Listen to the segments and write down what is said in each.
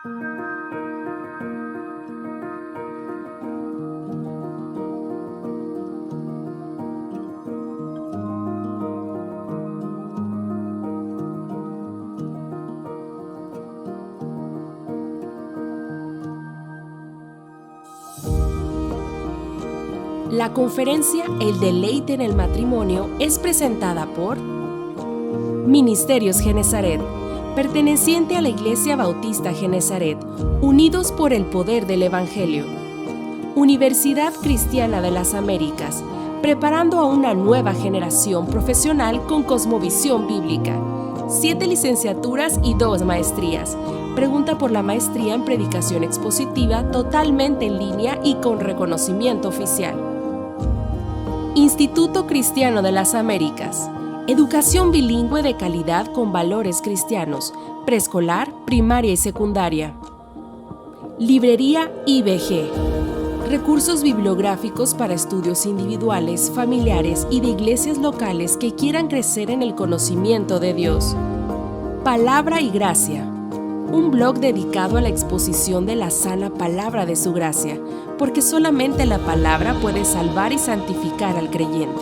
La conferencia El deleite en el matrimonio es presentada por Ministerios Genezaret, perteneciente a la Iglesia Bautista Genezaret, unidos por el poder del Evangelio. Universidad Cristiana de las Américas, preparando a una nueva generación profesional con cosmovisión bíblica. 7 licenciaturas y 2 maestrías. Pregunta por la maestría en Predicación Expositiva totalmente en línea y con reconocimiento oficial. Instituto Cristiano de las Américas. Educación bilingüe de calidad con valores cristianos. Preescolar, primaria y secundaria. Librería IBG. Recursos bibliográficos para estudios individuales, familiares y de iglesias locales que quieran crecer en el conocimiento de Dios. Palabra y Gracia. Un blog dedicado a la exposición de la sana palabra de su gracia, porque solamente la palabra puede salvar y santificar al creyente.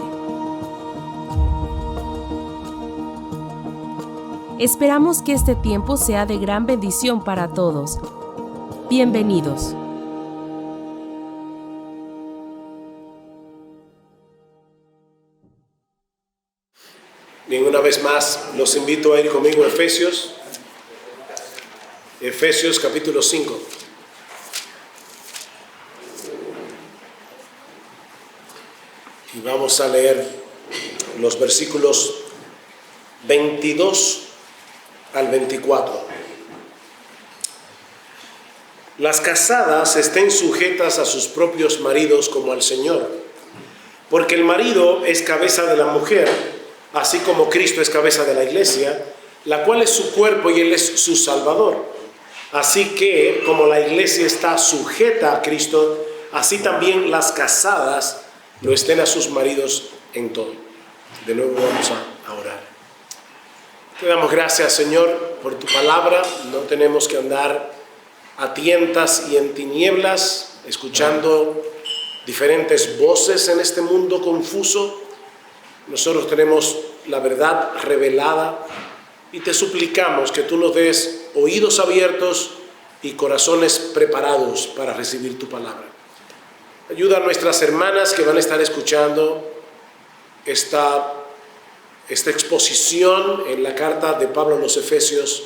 Esperamos que este tiempo sea de gran bendición para todos. Bienvenidos. Bien, una vez más los invito a ir conmigo a Efesios capítulo 5. Y vamos a leer los versículos 22 al 24. Las casadas estén sujetas a sus propios maridos como al Señor, porque el marido es cabeza de la mujer, así como Cristo es cabeza de la iglesia, la cual es su cuerpo y Él es su Salvador. Así que, como la iglesia está sujeta a Cristo, así también las casadas lo estén a sus maridos en todo. De nuevo vamos a orar. Te damos gracias, Señor, por tu palabra. No tenemos que andar a tientas y en tinieblas, escuchando diferentes voces en este mundo confuso. Nosotros tenemos la verdad revelada y te suplicamos que tú nos des oídos abiertos y corazones preparados para recibir tu palabra. Ayuda a nuestras hermanas que van a estar escuchando esta exposición en la carta de Pablo a los Efesios.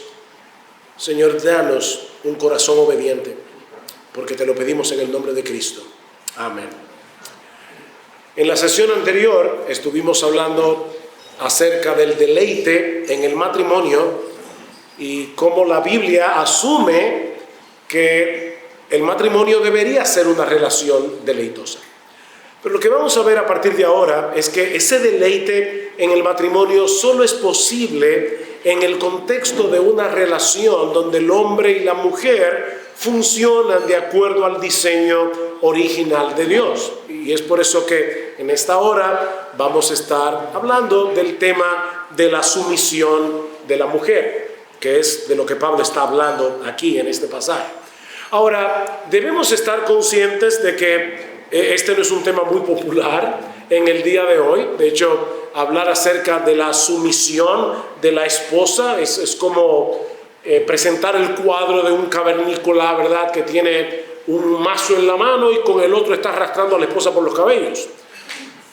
Señor, danos un corazón obediente, porque te lo pedimos en el nombre de Cristo. Amén. En la sesión anterior estuvimos hablando acerca del deleite en el matrimonio y cómo la Biblia asume que el matrimonio debería ser una relación deleitosa. Pero lo que vamos a ver a partir de ahora es que ese deleite en el matrimonio solo es posible en el contexto de una relación donde el hombre y la mujer funcionan de acuerdo al diseño original de Dios. Y es por eso que en esta hora vamos a estar hablando del tema de la sumisión de la mujer, que es de lo que Pablo está hablando aquí en este pasaje. Ahora, debemos estar conscientes de que este no es un tema muy popular en el día de hoy. De hecho, hablar acerca de la sumisión de la esposa es como presentar el cuadro de un cavernícola, ¿verdad?, que tiene un mazo en la mano y con el otro está arrastrando a la esposa por los cabellos.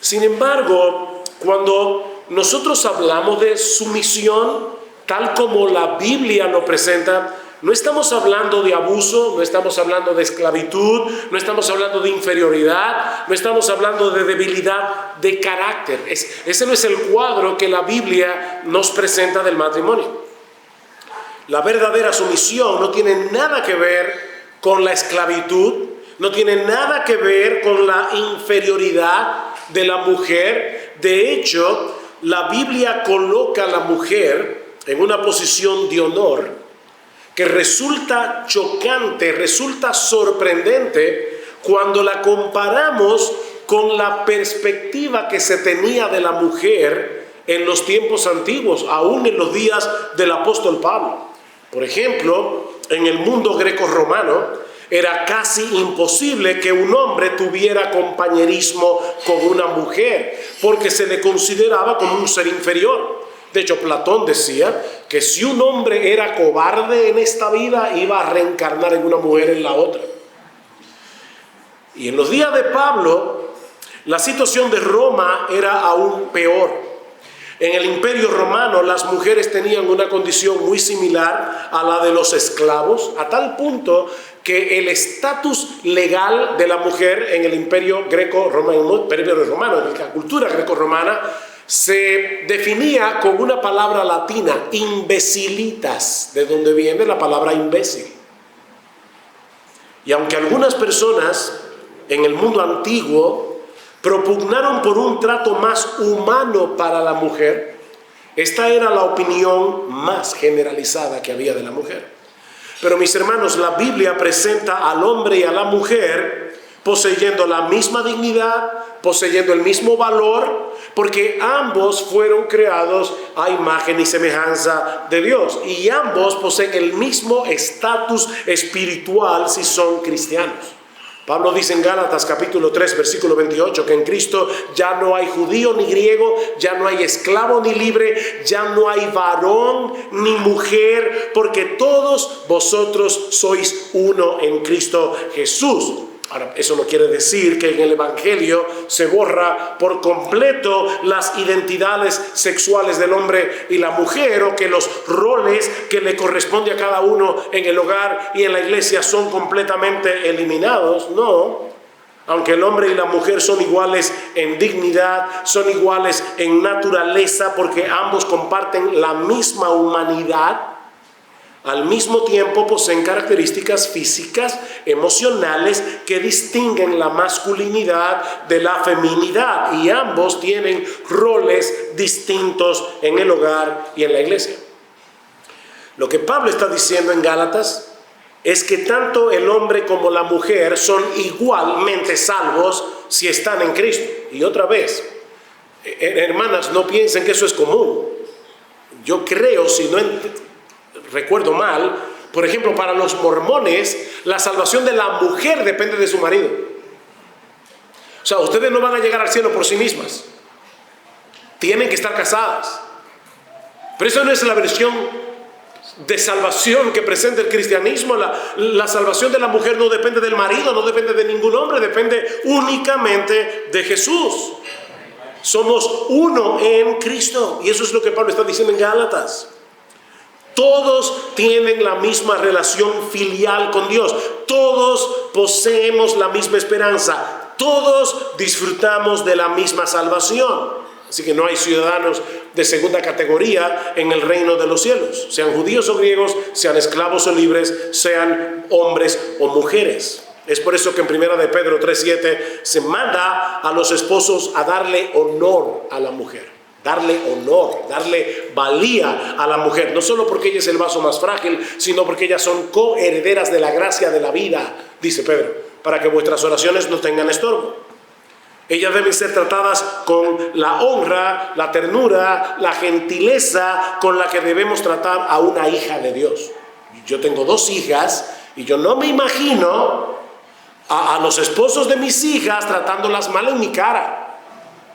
Sin embargo, cuando nosotros hablamos de sumisión, tal como la Biblia lo presenta, no estamos hablando de abuso, no estamos hablando de esclavitud, no estamos hablando de inferioridad, no estamos hablando de debilidad de carácter. Ese no es el cuadro que la Biblia nos presenta del matrimonio. La verdadera sumisión no tiene nada que ver con la esclavitud, no tiene nada que ver con la inferioridad de la mujer. De hecho, la Biblia coloca a la mujer en una posición de honor que resulta chocante, resulta sorprendente cuando la comparamos con la perspectiva que se tenía de la mujer en los tiempos antiguos, aún en los días del apóstol Pablo. Por ejemplo, en el mundo greco-romano, era casi imposible que un hombre tuviera compañerismo con una mujer, porque se le consideraba como un ser inferior. De hecho, Platón decía que si un hombre era cobarde en esta vida, iba a reencarnar en una mujer en la otra. Y en los días de Pablo, la situación de Roma era aún peor. En el Imperio Romano las mujeres tenían una condición muy similar a la de los esclavos, a tal punto que el estatus legal de la mujer en el Imperio Greco-Romano, en la cultura greco-romana, se definía con una palabra latina, imbecilitas, de donde viene la palabra imbécil. Y aunque algunas personas en el mundo antiguo propugnaron por un trato más humano para la mujer, esta era la opinión más generalizada que había de la mujer. Pero mis hermanos, la Biblia presenta al hombre y a la mujer poseyendo la misma dignidad, poseyendo el mismo valor, porque ambos fueron creados a imagen y semejanza de Dios, y ambos poseen el mismo estatus espiritual si son cristianos. Pablo dice en Gálatas capítulo 3 versículo 28 que en Cristo ya no hay judío ni griego, ya no hay esclavo ni libre, ya no hay varón ni mujer, porque todos vosotros sois uno en Cristo Jesús. Ahora, eso no quiere decir que en el Evangelio se borra por completo las identidades sexuales del hombre y la mujer, o que los roles que le corresponde a cada uno en el hogar y en la iglesia son completamente eliminados. No, aunque el hombre y la mujer son iguales en dignidad, son iguales en naturaleza, porque ambos comparten la misma humanidad, al mismo tiempo poseen características físicas, emocionales, que distinguen la masculinidad de la feminidad, y ambos tienen roles distintos en el hogar y en la iglesia. Lo que Pablo está diciendo en Gálatas es que tanto el hombre como la mujer son igualmente salvos si están en Cristo. Y otra vez, hermanas, no piensen que eso es común. Yo creo, si no recuerdo mal, por ejemplo, para los mormones, la salvación de la mujer depende de su marido. O sea, ustedes no van a llegar al cielo por sí mismas. Tienen que estar casadas. Pero eso no es la versión de salvación que presenta el cristianismo. La salvación de la mujer no depende del marido, no depende de ningún hombre, depende únicamente de Jesús. Somos uno en Cristo, y eso es lo que Pablo está diciendo en Gálatas. Todos tienen la misma relación filial con Dios. Todos poseemos la misma esperanza. Todos disfrutamos de la misma salvación. Así que no hay ciudadanos de segunda categoría en el reino de los cielos. Sean judíos o griegos, sean esclavos o libres, sean hombres o mujeres. Es por eso que en 1 de Pedro 3:7 se manda a los esposos a darle honor a la mujer. Darle honor, darle valía a la mujer, no solo porque ella es el vaso más frágil, sino porque ellas son coherederas de la gracia de la vida, dice Pedro, para que vuestras oraciones no tengan estorbo. Ellas deben ser tratadas con la honra, la ternura, la gentileza con la que debemos tratar a una hija de Dios. Yo tengo 2 hijas y yo no me imagino a los esposos de mis hijas tratándolas mal en mi cara.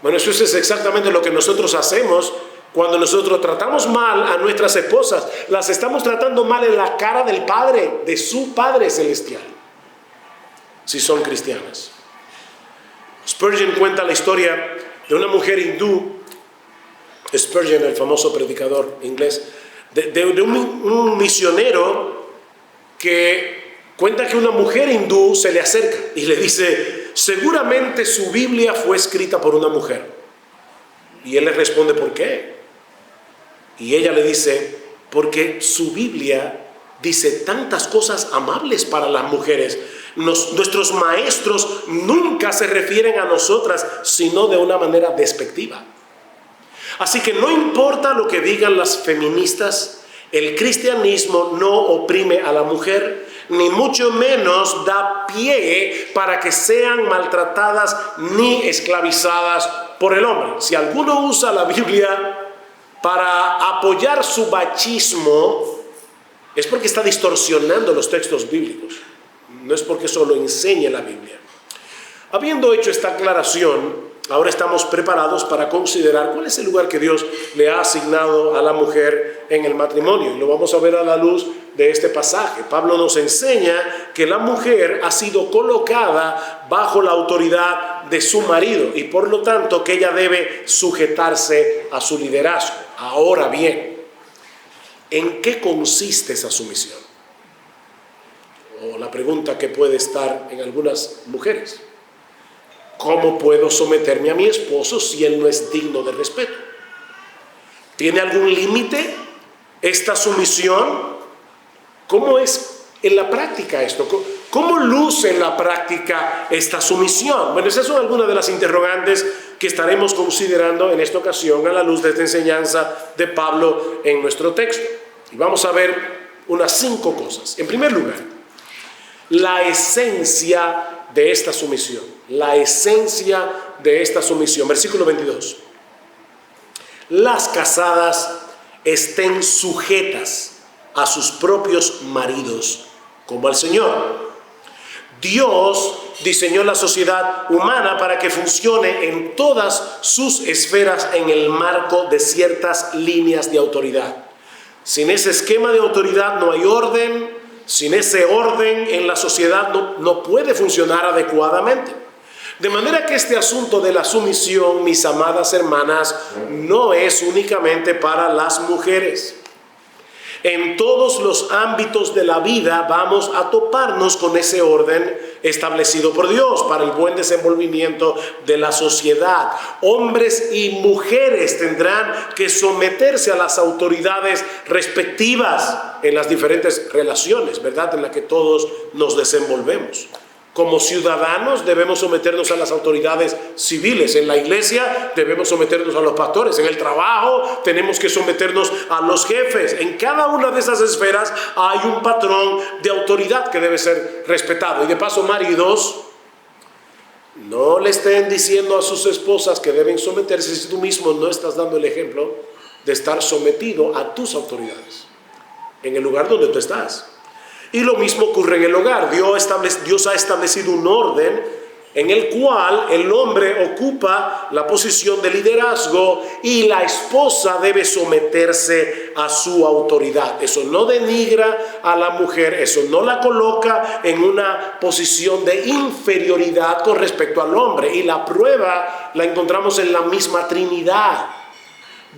Bueno, eso es exactamente lo que nosotros hacemos cuando nosotros tratamos mal a nuestras esposas. Las estamos tratando mal en la cara del Padre, de su Padre Celestial, si son cristianas. Spurgeon cuenta la historia de una mujer hindú, Spurgeon, el famoso predicador inglés, de un misionero que cuenta que una mujer hindú se le acerca y le dice: seguramente su Biblia fue escrita por una mujer. Y él le responde: ¿por qué? Y ella le dice: porque su Biblia dice tantas cosas amables para las mujeres. Nuestros maestros nunca se refieren a nosotras sino de una manera despectiva. Así que no importa lo que digan las feministas, el cristianismo no oprime a la mujer, ni mucho menos da pie para que sean maltratadas ni esclavizadas por el hombre. Si alguno usa la Biblia para apoyar su machismo, es porque está distorsionando los textos bíblicos. No es porque eso lo enseña la Biblia. Habiendo hecho esta aclaración, ahora estamos preparados para considerar cuál es el lugar que Dios le ha asignado a la mujer en el matrimonio. Y lo vamos a ver a la luz de este pasaje. Pablo nos enseña que la mujer ha sido colocada bajo la autoridad de su marido y por lo tanto que ella debe sujetarse a su liderazgo. Ahora bien, ¿en qué consiste esa sumisión? O la pregunta que puede estar en algunas mujeres: ¿cómo puedo someterme a mi esposo si él no es digno de respeto? ¿Tiene algún límite esta sumisión? ¿Cómo es en la práctica esto? ¿Cómo luce en la práctica esta sumisión? Bueno, esas son algunas de las interrogantes que estaremos considerando en esta ocasión a la luz de esta enseñanza de Pablo en nuestro texto. Y vamos a ver unas 5 cosas. En primer lugar, la esencia de esta sumisión. La esencia de esta sumisión. Versículo 22. Las casadas estén sujetas a sus propios maridos como al Señor. Dios diseñó la sociedad humana para que funcione en todas sus esferas en el marco de ciertas líneas de autoridad. Sin ese esquema de autoridad no hay orden. Sin ese orden en la sociedad no puede funcionar adecuadamente. De manera que este asunto de la sumisión, mis amadas hermanas, no es únicamente para las mujeres. En todos los ámbitos de la vida vamos a toparnos con ese orden establecido por Dios para el buen desenvolvimiento de la sociedad. Hombres y mujeres tendrán que someterse a las autoridades respectivas en las diferentes relaciones, ¿verdad?, en las que todos nos desenvolvemos. Como ciudadanos debemos someternos a las autoridades civiles. En la iglesia debemos someternos a los pastores. En el trabajo tenemos que someternos a los jefes. En cada una de esas esferas hay un patrón de autoridad que debe ser respetado. Y de paso, maridos, no le estén diciendo a sus esposas que deben someterse si tú mismo no estás dando el ejemplo de estar sometido a tus autoridades en el lugar donde tú estás. Y lo mismo ocurre en el hogar. Dios ha establecido un orden en el cual el hombre ocupa la posición de liderazgo y la esposa debe someterse a su autoridad. Eso no denigra a la mujer, eso no la coloca en una posición de inferioridad con respecto al hombre. Y la prueba la encontramos en la misma Trinidad.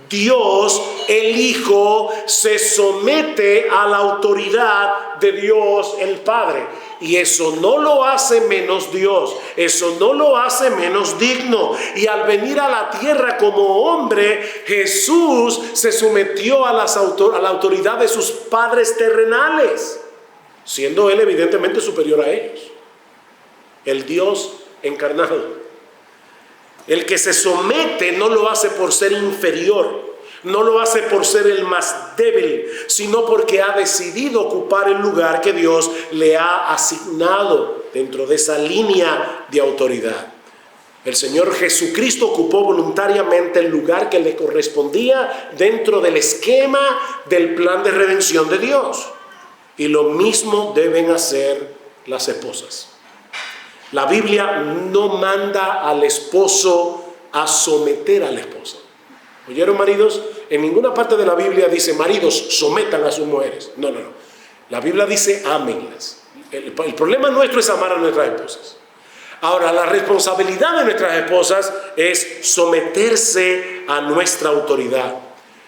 Dios, el Hijo, se somete a la autoridad de Dios, el Padre. Y eso no lo hace menos Dios, eso no lo hace menos digno. Y al venir a la tierra como hombre, Jesús se sometió a la autoridad de sus padres terrenales, siendo Él evidentemente superior a ellos. El Dios encarnado. El que se somete no lo hace por ser inferior, no lo hace por ser el más débil, sino porque ha decidido ocupar el lugar que Dios le ha asignado dentro de esa línea de autoridad. El Señor Jesucristo ocupó voluntariamente el lugar que le correspondía dentro del esquema del plan de redención de Dios. Y lo mismo deben hacer las esposas. La Biblia no manda al esposo a someter a la esposa. ¿Oyeron, maridos? En ninguna parte de la Biblia dice, maridos, sometan a sus mujeres. No. La Biblia dice, ámenlas. El problema nuestro es amar a nuestras esposas. Ahora, la responsabilidad de nuestras esposas es someterse a nuestra autoridad.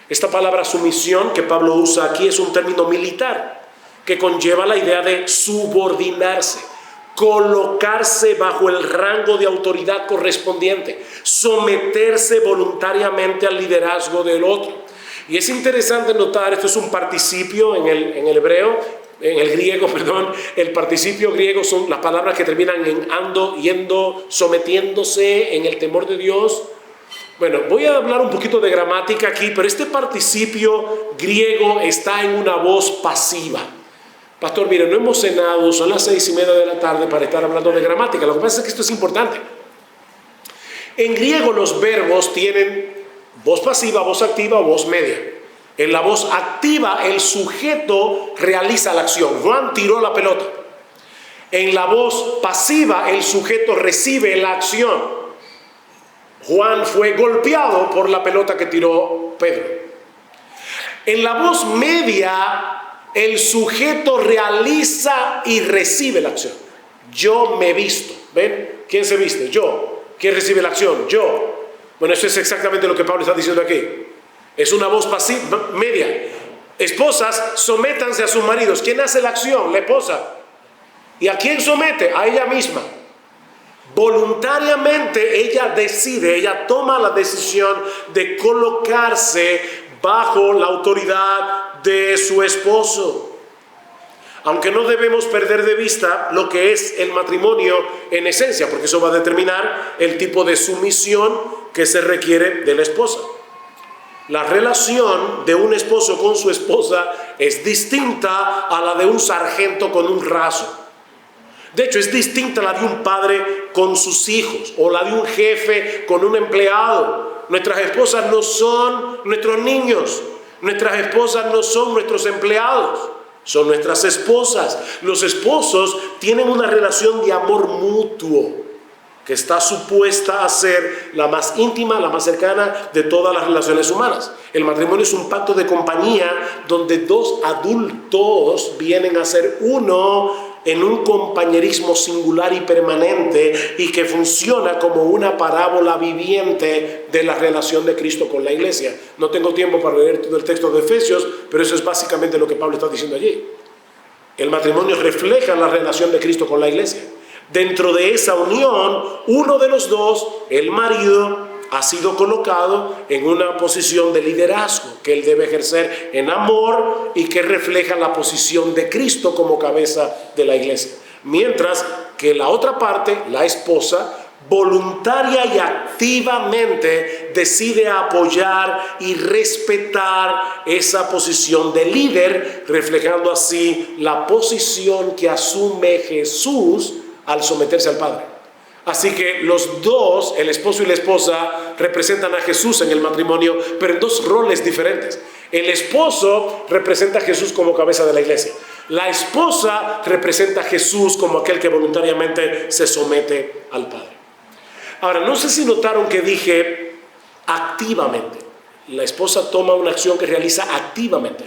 Esta palabra sumisión que Pablo usa aquí es un término militar que conlleva la idea de subordinarse. Colocarse bajo el rango de autoridad correspondiente, someterse voluntariamente al liderazgo del otro. Y es interesante notar, esto es un participio en el griego, el participio griego son las palabras que terminan en ando, yendo, sometiéndose, en el temor de Dios. Bueno, voy a hablar un poquito de gramática aquí, pero este participio griego está en una voz pasiva. Pastor, mire, no hemos cenado, son las 6:30 de la tarde para estar hablando de gramática. Lo que pasa es que esto es importante. En griego los verbos tienen voz pasiva, voz activa o voz media. En la voz activa, el sujeto realiza la acción. Juan tiró la pelota. En la voz pasiva, el sujeto recibe la acción. Juan fue golpeado por la pelota que tiró Pedro. En la voz media, el sujeto realiza y recibe la acción. Yo me visto. ¿Ven? ¿Quién se viste? Yo. ¿Quién recibe la acción? Yo. Bueno, eso es exactamente lo que Pablo está diciendo aquí. Es una voz pasiva, media. Esposas, sométanse a sus maridos. ¿Quién hace la acción? La esposa. ¿Y a quién somete? A ella misma. Voluntariamente ella decide, ella toma la decisión de colocarse bajo la autoridad de su esposo. Aunque no debemos perder de vista lo que es el matrimonio en esencia, porque eso va a determinar el tipo de sumisión que se requiere de la esposa. La relación de un esposo con su esposa es distinta a la de un sargento con un raso. De hecho, es distinta a la de un padre con sus hijos o la de un jefe con un empleado. Nuestras esposas no son nuestros niños. Nuestras esposas no son nuestros empleados. Son nuestras esposas. Los esposos tienen una relación de amor mutuo que está supuesta a ser la más íntima, la más cercana de todas las relaciones humanas. El matrimonio es un pacto de compañía donde dos adultos vienen a ser uno en un compañerismo singular y permanente y que funciona como una parábola viviente de la relación de Cristo con la iglesia. No tengo tiempo para leer todo el texto de Efesios, pero eso es básicamente lo que Pablo está diciendo allí. El matrimonio refleja la relación de Cristo con la iglesia. Dentro de esa unión, uno de los dos, el marido, ha sido colocado en una posición de liderazgo que él debe ejercer en amor y que refleja la posición de Cristo como cabeza de la iglesia. Mientras que la otra parte, la esposa, voluntaria y activamente decide apoyar y respetar esa posición de líder, reflejando así la posición que asume Jesús al someterse al Padre. Así que los dos, el esposo y la esposa, representan a Jesús en el matrimonio, pero en dos roles diferentes. El esposo representa a Jesús como cabeza de la iglesia. La esposa representa a Jesús como aquel que voluntariamente se somete al Padre. Ahora, no sé si notaron que dije activamente. La esposa toma una acción que realiza activamente.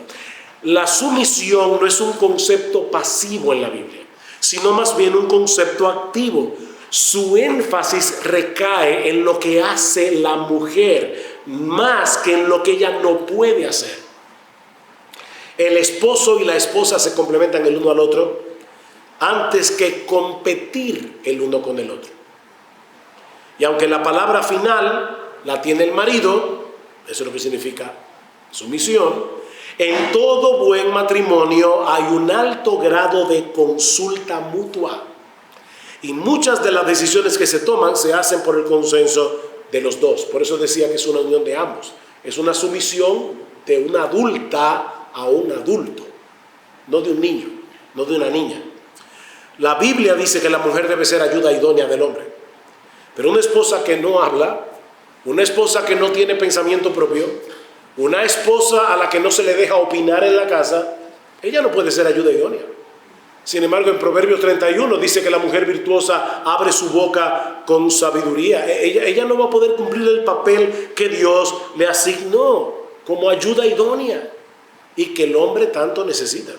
La sumisión no es un concepto pasivo en la Biblia, sino más bien un concepto activo. Su énfasis recae en lo que hace la mujer, más que en lo que ella no puede hacer. El esposo y la esposa se complementan el uno al otro antes que competir el uno con el otro. Y aunque la palabra final la tiene el marido, eso es lo que significa sumisión, en todo buen matrimonio hay un alto grado de consulta mutua. Y muchas de las decisiones que se toman se hacen por el consenso de los dos. Por eso decía que es una unión de ambos. Es una sumisión de una adulta a un adulto, no de un niño, no de una niña. La Biblia dice que la mujer debe ser ayuda idónea del hombre. Pero una esposa que no habla, una esposa que no tiene pensamiento propio, una esposa a la que no se le deja opinar en la casa, ella no puede ser ayuda idónea. Sin embargo, en Proverbios 31 dice que la mujer virtuosa abre su boca con sabiduría. Ella no va a poder cumplir el papel que Dios le asignó como ayuda idónea y que el hombre tanto necesita.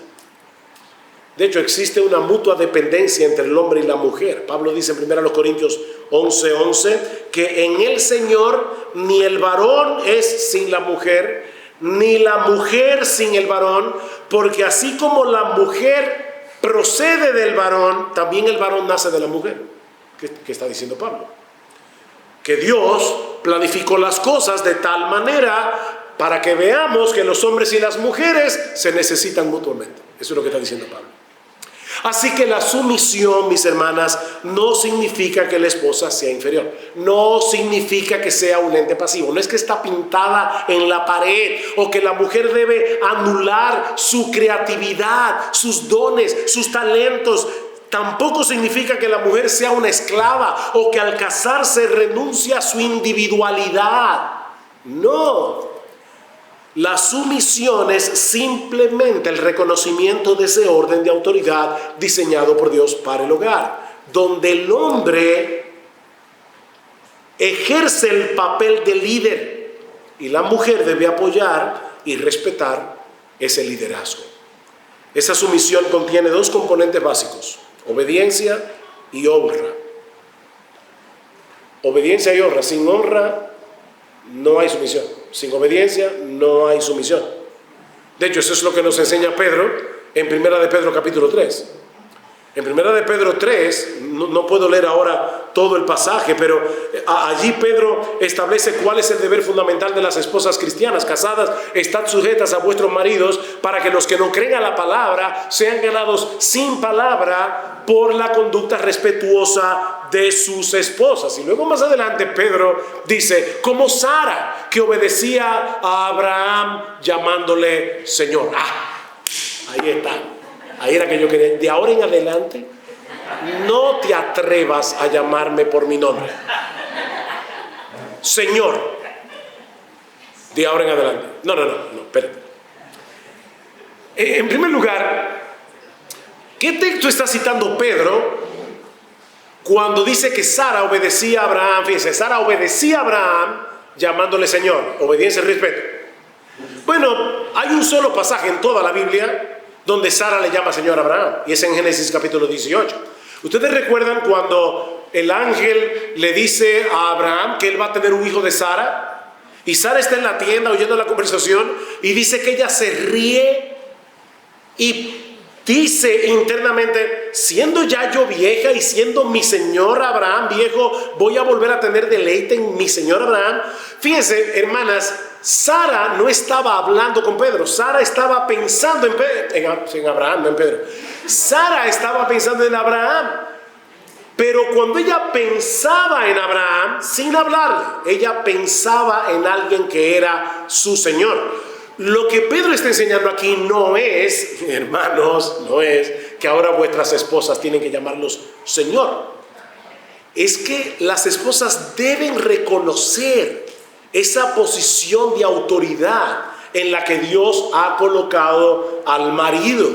De hecho, existe una mutua dependencia entre el hombre y la mujer. Pablo dice en 1 Corintios 11:11 que en el Señor ni el varón es sin la mujer, ni la mujer sin el varón, porque así como la mujer procede del varón, también el varón nace de la mujer. ¿Qué está diciendo Pablo? Que Dios planificó las cosas de tal manera para que veamos que los hombres y las mujeres se necesitan mutuamente. Eso es lo que está diciendo Pablo. Así que la sumisión, mis hermanas, no significa que la esposa sea inferior. No significa que sea un ente pasivo. No es que está pintada en la pared o que la mujer debe anular su creatividad, sus dones, sus talentos. Tampoco significa que la mujer sea una esclava o que al casarse renuncia a su individualidad. No. La sumisión es simplemente el reconocimiento de ese orden de autoridad diseñado por Dios para el hogar, donde el hombre ejerce el papel de líder y la mujer debe apoyar y respetar ese liderazgo. Esa sumisión contiene dos componentes básicos: obediencia y honra. Obediencia y honra. Sin honra no hay sumisión. Sin obediencia no hay sumisión. De hecho, eso es lo que nos enseña Pedro en 1 de Pedro capítulo 3. En 1 de Pedro 3, no puedo leer ahora todo el pasaje, pero allí Pedro establece cuál es el deber fundamental de las esposas cristianas. Casadas, estad sujetas a vuestros maridos, para que los que no creen a la palabra sean ganados sin palabra por la conducta respetuosa de sus esposas. Y luego más adelante Pedro dice, como Sara, que obedecía a Abraham llamándole Señor. Ahí está. Ahí era que yo quería. De ahora en adelante, no te atrevas a llamarme por mi nombre. Señor. De ahora en adelante. No, espérate. En primer lugar, ¿qué texto está citando Pedro cuando dice que Sara obedecía a Abraham? Fíjense, Sara obedecía a Abraham llamándole Señor. Obediencia y respeto. Bueno, hay un solo pasaje en toda la Biblia donde Sara le llama Señor a Abraham, y es en Génesis capítulo 18. Ustedes recuerdan cuando el ángel le dice a Abraham que él va a tener un hijo de Sara, y Sara está en la tienda oyendo la conversación y dice que ella se ríe y dice internamente, siendo ya yo vieja y siendo mi señor Abraham viejo, voy a volver a tener deleite en mi señor Abraham. Fíjense, hermanas, Sara no estaba hablando con Pedro. Sara estaba pensando en Abraham, no en Pedro. Sara estaba pensando en Abraham. Pero cuando ella pensaba en Abraham, sin hablarle, ella pensaba en alguien que era su señor. Lo que Pedro está enseñando aquí no es, hermanos, no es que ahora vuestras esposas tienen que llamarlos Señor. Es que las esposas deben reconocer esa posición de autoridad en la que Dios ha colocado al marido.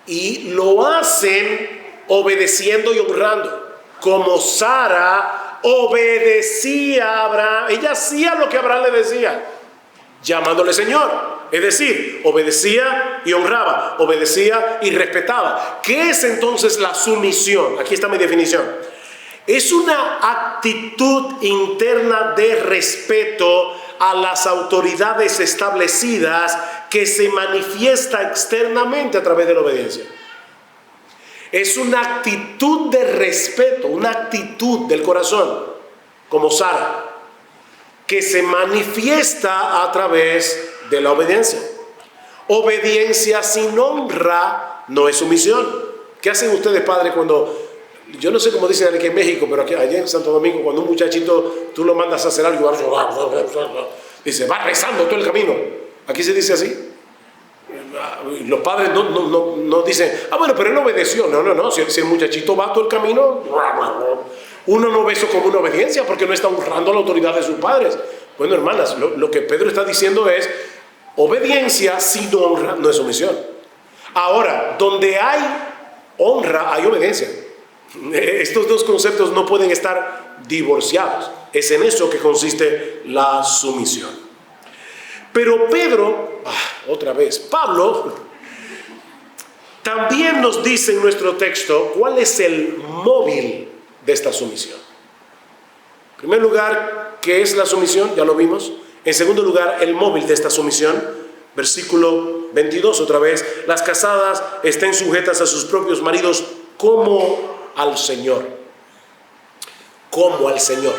Y lo hacen obedeciendo y honrando. Como Sara obedecía a Abraham. Ella hacía lo que Abraham le decía, llamándole Señor. Es decir, obedecía y honraba, obedecía y respetaba. ¿Qué es entonces la sumisión? Aquí está mi definición. Es una actitud interna de respeto a las autoridades establecidas que se manifiesta externamente a través de la obediencia. Es una actitud de respeto, una actitud del corazón, como Sara, que se manifiesta a través de la obediencia. Obediencia sin honra no es sumisión. ¿Qué hacen ustedes, padres, cuando... Yo no sé cómo dicen aquí en México, pero aquí, allá en Santo Domingo, cuando un muchachito tú lo mandas a hacer algo, dice, va rezando todo el camino. Aquí se dice así. Los padres no dicen, bueno, pero él obedeció. No. Si el muchachito va todo el camino, uno no ve eso como una obediencia porque no está honrando la autoridad de sus padres. Bueno, hermanas, lo que Pedro está diciendo es, obediencia sin honra no es sumisión. Ahora, donde hay honra, hay obediencia. Estos dos conceptos no pueden estar divorciados. Es en eso que consiste la sumisión. Pero Pedro, Pablo, también nos dice en nuestro texto cuál es el móvil de esta sumisión. En primer lugar, ¿qué es la sumisión? Ya lo vimos. En segundo lugar, el móvil de esta sumisión. Versículo 22 otra vez. Las casadas estén sujetas a sus propios maridos como al Señor. Como al Señor.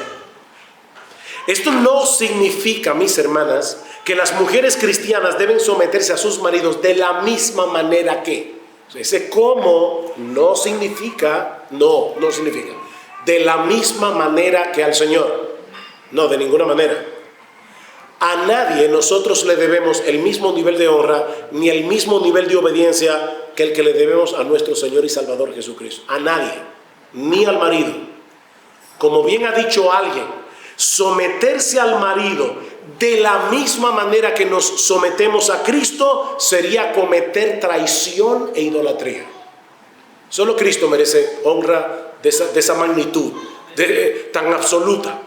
Esto no significa, mis hermanas, que las mujeres cristianas deben someterse a sus maridos de la misma manera que. Ese como no significa de la misma manera que al Señor. No, de ninguna manera. A nadie nosotros le debemos el mismo nivel de honra ni el mismo nivel de obediencia que el que le debemos a nuestro Señor y Salvador Jesucristo. A nadie, ni al marido. Como bien ha dicho alguien, someterse al marido de la misma manera que nos sometemos a Cristo, sería cometer traición e idolatría. Solo Cristo merece honra de esa magnitud, tan absoluta.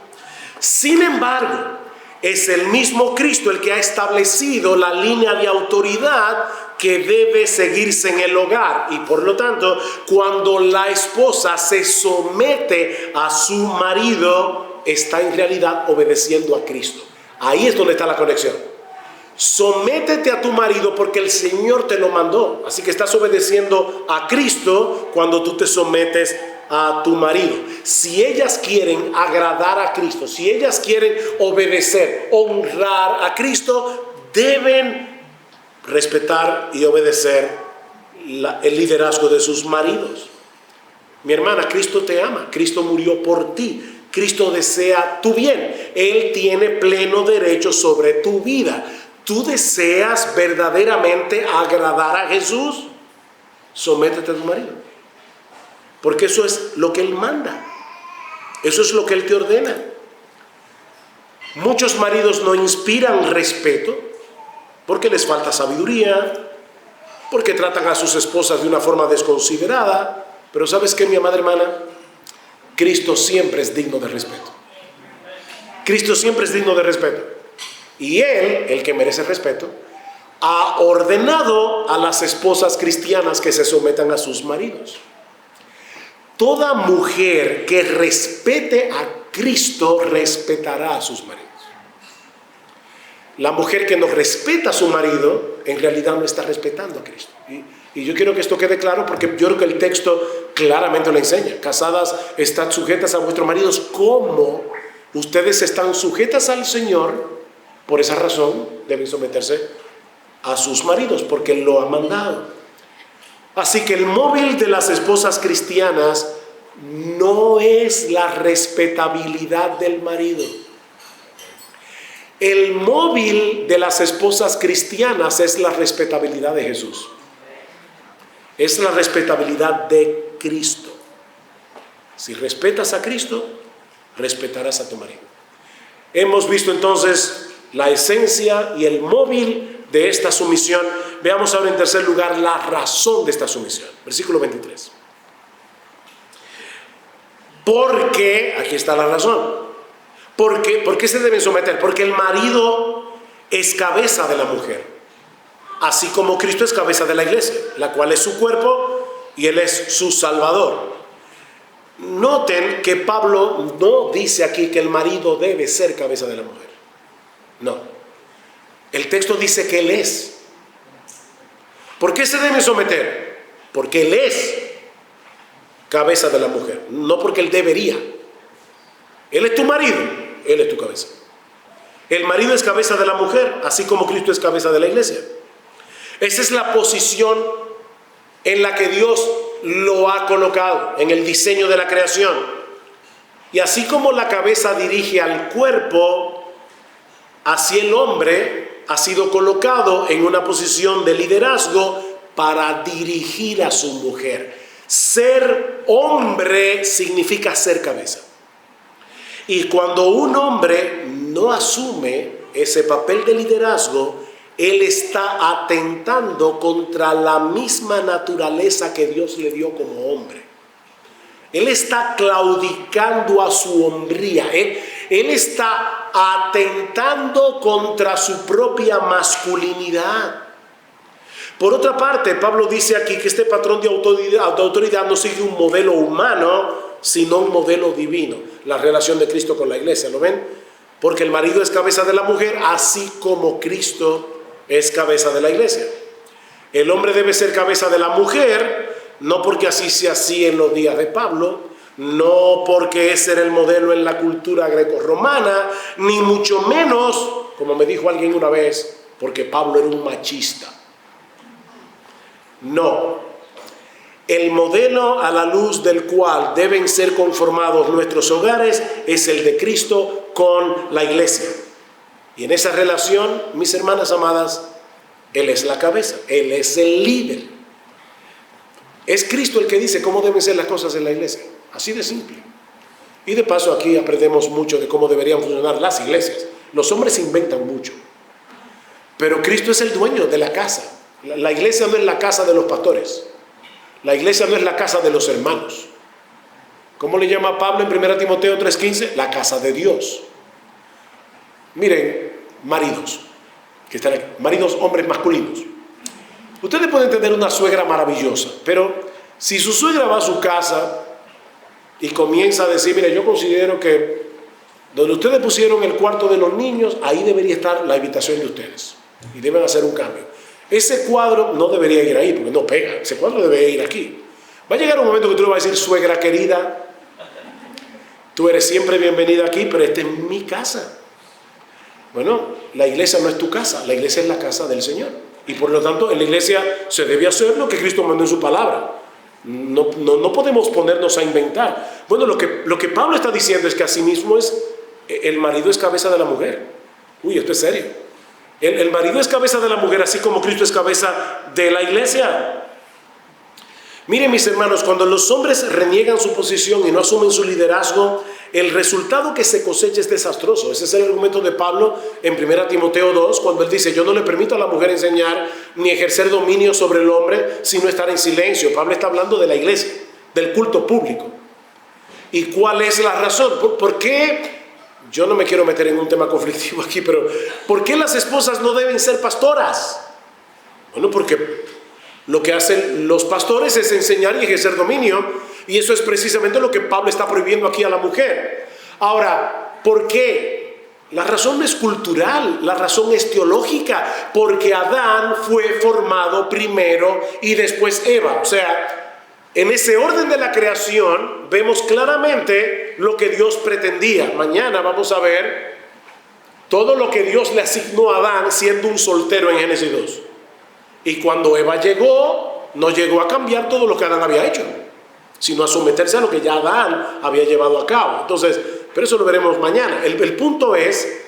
Sin embargo, es el mismo Cristo el que ha establecido la línea de autoridad que debe seguirse en el hogar. Y por lo tanto, cuando la esposa se somete a su marido, está en realidad obedeciendo a Cristo. Ahí es donde está la conexión. Sométete a tu marido porque el Señor te lo mandó. Así que estás obedeciendo a Cristo cuando tú te sometes a tu marido. Si ellas quieren agradar a Cristo, si ellas quieren obedecer, honrar a Cristo, deben respetar y obedecer el liderazgo de sus maridos. Mi hermana, Cristo te ama, Cristo murió por ti, Cristo desea tu bien, Él tiene pleno derecho sobre tu vida. ¿Tú deseas verdaderamente agradar a Jesús? Sométete a tu marido, porque eso es lo que Él manda, eso es lo que Él te ordena. Muchos maridos no inspiran respeto porque les falta sabiduría, porque tratan a sus esposas de una forma desconsiderada. Pero ¿sabes qué, mi amada hermana? Cristo siempre es digno de respeto. Cristo siempre es digno de respeto. Y Él, el que merece respeto, ha ordenado a las esposas cristianas que se sometan a sus maridos. Toda mujer que respete a Cristo respetará a sus maridos. La mujer que no respeta a su marido, en realidad no está respetando a Cristo. Y yo quiero que esto quede claro porque yo creo que el texto claramente lo enseña. Casadas, estad sujetas a vuestros maridos como ustedes están sujetas al Señor. Por esa razón deben someterse a sus maridos, porque Él lo ha mandado. Así que el móvil de las esposas cristianas no es la respetabilidad del marido. El móvil de las esposas cristianas es la respetabilidad de Jesús. Es la respetabilidad de Cristo. Si respetas a Cristo, respetarás a tu marido. Hemos visto entonces la esencia y el móvil de esta sumisión. Veamos ahora en tercer lugar la razón de esta sumisión. Versículo 23. Porque, aquí está la razón. ¿Por qué se deben someter? Porque el marido es cabeza de la mujer, así como Cristo es cabeza de la iglesia, la cual es su cuerpo y Él es su Salvador. Noten que Pablo no dice aquí que el marido debe ser cabeza de la mujer. No. El texto dice que Él es. ¿Por qué se debe someter? Porque Él es cabeza de la mujer, no porque Él debería. Él es tu marido, Él es tu cabeza. El marido es cabeza de la mujer, así como Cristo es cabeza de la iglesia. Esa es la posición en la que Dios lo ha colocado en el diseño de la creación. Y así como la cabeza dirige al cuerpo, así el hombre ha sido colocado en una posición de liderazgo para dirigir a su mujer. Ser hombre significa ser cabeza. Y cuando un hombre no asume ese papel de liderazgo, él está atentando contra la misma naturaleza que Dios le dio como hombre. Él está claudicando a su hombría. Él está atentando contra su propia masculinidad. Por otra parte, Pablo dice aquí que este patrón de autoridad no sigue un modelo humano, sino un modelo divino. La relación de Cristo con la iglesia, ¿lo ven? Porque el marido es cabeza de la mujer, así como Cristo es cabeza de la iglesia. El hombre debe ser cabeza de la mujer, no porque así sea así en los días de Pablo, no porque ese era el modelo en la cultura grecorromana, ni mucho menos, como me dijo alguien una vez, porque Pablo era un machista. No. El modelo a la luz del cual deben ser conformados nuestros hogares es el de Cristo con la iglesia. Y en esa relación, mis hermanas amadas, Él es la cabeza, Él es el líder. Es Cristo el que dice cómo deben ser las cosas en la iglesia. Así de simple. Y de paso aquí aprendemos mucho de cómo deberían funcionar las iglesias. Los hombres inventan mucho, pero Cristo es el dueño de la casa. La iglesia no es la casa de los pastores. La iglesia no es la casa de los hermanos. ¿Cómo le llama Pablo en 1 Timoteo 3:15? La casa de Dios. Miren, maridos, que están aquí, maridos, hombres masculinos. Ustedes pueden tener una suegra maravillosa, pero si su suegra va a su casa y comienza a decir, mire, yo considero que donde ustedes pusieron el cuarto de los niños, ahí debería estar la habitación de ustedes. Y deben hacer un cambio. Ese cuadro no debería ir ahí, porque no pega. Ese cuadro debe ir aquí. Va a llegar un momento que tú le vas a decir, suegra querida, tú eres siempre bienvenida aquí, pero esta es mi casa. Bueno, la iglesia no es tu casa, la iglesia es la casa del Señor. Y por lo tanto, en la iglesia se debe hacer lo que Cristo mandó en su palabra. No podemos ponernos a inventar. Bueno, lo que Pablo está diciendo es que asimismo el marido es cabeza de la mujer. Uy, esto es serio. El marido es cabeza de la mujer, así como Cristo es cabeza de la iglesia. Miren, mis hermanos, cuando los hombres reniegan su posición y no asumen su liderazgo, el resultado que se cosecha es desastroso. Ese es el argumento de Pablo en 1 Timoteo 2, cuando él dice, yo no le permito a la mujer enseñar ni ejercer dominio sobre el hombre, sino estar en silencio. Pablo está hablando de la iglesia, del culto público. ¿Y cuál es la razón? ¿Por qué? Yo no me quiero meter en un tema conflictivo aquí, pero ¿por qué las esposas no deben ser pastoras? Bueno, porque lo que hacen los pastores es enseñar y ejercer dominio, y eso es precisamente lo que Pablo está prohibiendo aquí a la mujer. Ahora, ¿por qué? La razón no es cultural, la razón es teológica, porque Adán fue formado primero y después Eva. O sea, en ese orden de la creación vemos claramente lo que Dios pretendía. Mañana vamos a ver todo lo que Dios le asignó a Adán siendo un soltero en Génesis 2. Y cuando Eva llegó, no llegó a cambiar todo lo que Adán había hecho, sino a someterse a lo que ya Adán había llevado a cabo. Entonces, pero eso lo veremos mañana. El punto es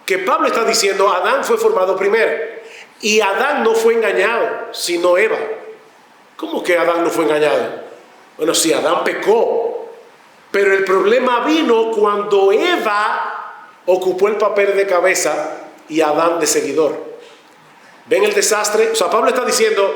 que Pablo está diciendo, Adán fue formado primero, y Adán no fue engañado, sino Eva. ¿Cómo que Adán no fue engañado? Bueno, sí, Adán pecó, pero el problema vino cuando Eva ocupó el papel de cabeza y Adán de seguidor. ¿Ven el desastre? O sea, Pablo está diciendo,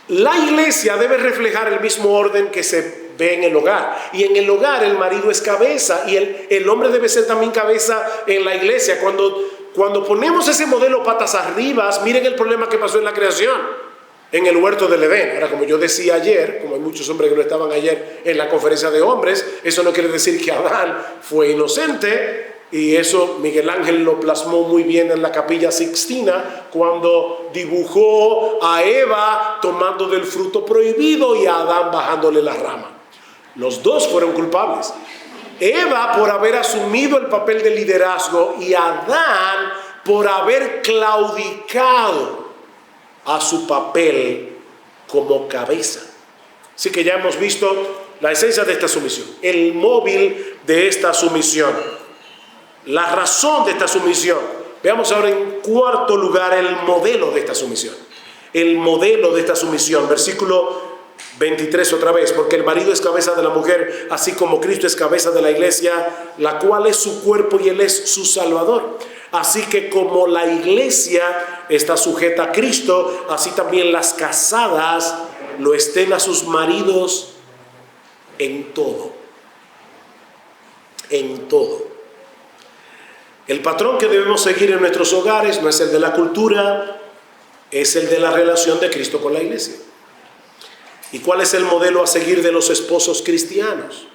la iglesia debe reflejar el mismo orden que se ve en el hogar. Y en el hogar el marido es cabeza y el hombre debe ser también cabeza en la iglesia. Cuando ponemos ese modelo patas arriba, miren el problema que pasó en la creación, en el huerto del Edén. Ahora, como yo decía ayer, como hay muchos hombres que no estaban ayer en la conferencia de hombres, eso no quiere decir que Adán fue inocente. Y eso Miguel Ángel lo plasmó muy bien en la Capilla Sixtina, cuando dibujó a Eva tomando del fruto prohibido y a Adán bajándole la rama. Los dos fueron culpables. Eva por haber asumido el papel de liderazgo y Adán por haber claudicado a su papel como cabeza. Así que ya hemos visto la esencia de esta sumisión, el móvil de esta sumisión, la razón de esta sumisión. Veamos ahora en cuarto lugar el modelo de esta sumisión. El modelo de esta sumisión, versículo 23 otra vez, porque el marido es cabeza de la mujer, así como Cristo es cabeza de la iglesia, la cual es su cuerpo y él es su Salvador. Así que como la iglesia está sujeta a Cristo, así también las casadas lo estén a sus maridos en todo. En todo. El patrón que debemos seguir en nuestros hogares no es el de la cultura, es el de la relación de Cristo con la iglesia. ¿Y cuál es el modelo a seguir de los esposos cristianos?